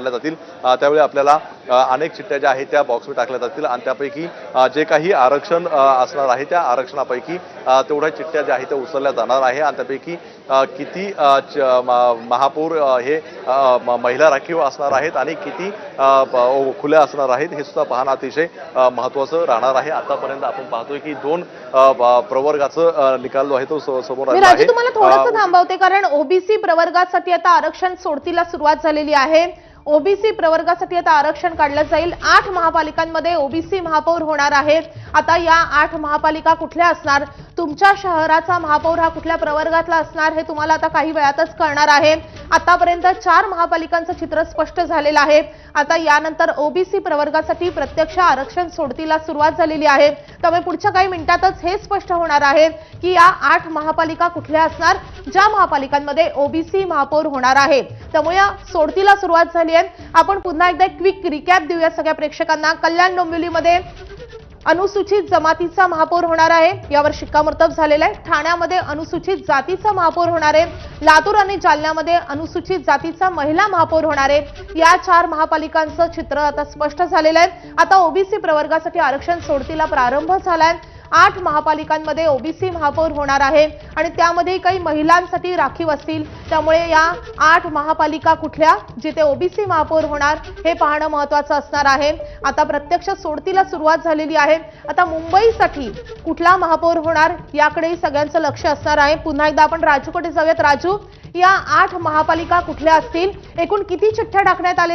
काढल्या जातील त्यावेळी आपल्याला अनेक चिठ्ठ्या ज्या आहेत त्या बॉक्सवर टाकल्या जातील आणि त्यापैकी जे काही आरक्षण असणार आहे त्या आरक्षणापैकी तेवढ्या चिठ्ठ्या ज्या आहेत त्या उचलल्या जाणार आहे आणि त्यापैकी किती महापौर हे महिला राखीव असणार आहेत आणि किती खुल्या असणार आहेत हे सुद्धा पाहणं अतिशय महत्त्वाचं राहणार आहे। आतापर्यंत आपण पाहतोय की 2 प्रवर्गाचं निकाल जो आहे तो समोर आला आहे। तुम्हाला थोडंसं थांबवते कारण ओबीसी प्रवर्गासाठी आता आरक्षण सोडतीला सुरुवात झालेली आहे। ओबीसी प्रवर्गासाठी आता आरक्षण काढलं जाईल। 8 महापालिकांमध्ये ओबीसी महापौर होणार आहेत। आता या 8 महापालिका कुठल्या असणार, तुमच्या शहराचा महापौर हा कुठल्या प्रवर्गातला असणार हे तुम्हाला आता काही वेळातच कळणार आहे। आतापर्यंत 4 महापालिकांचं चित्र स्पष्ट झालेलं आहे। आता यानंतर ओबीसी प्रवर्गासाठी प्रत्यक्ष आरक्षण सोडतीला सुरुवात झालेली आहे। त्यामुळे पुढच्या काही मिनिटातच हे स्पष्ट होणार आहे की या 8 महापालिका कुठल्या असणार ज्या महापालिकांमध्ये ओबीसी महापौर होणार आहे। त्यामुळे सोडतीला सुरुवात झाली आहे। आपण पुन्हा एकदा क्विक रिकॅप देऊया सगळ्या प्रेक्षकांना। कल्याण डोंबिवलीमध्ये अनुसूचित जमातीचा महापौर होणार आहे, यावर शिक्कामोर्तब झालेला आहे। ठाण्यामध्ये अनुसूचित जातीचा महापौर होणार आहे। लातूर आणि जालन्यामध्ये अनुसूचित जातीचा महिला महापौर होणार आहे। या 4 महापालिकांचं चित्र आता स्पष्ट झालेलं आहे। आता ओबीसी प्रवर्गासाठी आरक्षण सोडतीला प्रारंभ झालाय। 8 महापालिकांमध्ये ओबीसी महापौर होणार आहे आणि त्यामध्ये काही महिलांसाठी राखीव असतील। त्यामुळे या 8 महापालिका कुठल्या जिथे ओबीसी महापौर होणार हे पाहणं महत्त्वाचं असणार आहे। आता प्रत्यक्ष सोडतीला सुरुवात झालेली आहे। आता मुंबईसाठी कुठला महापौर होणार याकडे सगळ्यांचं लक्ष असणार आहे। पुन्हा एकदा आपण राजूकडे जाऊयात। राजू, या 8 महापालिका कुठल्या असतील, एकूण किती चिठ्ठ्या टाकण्यात आल्या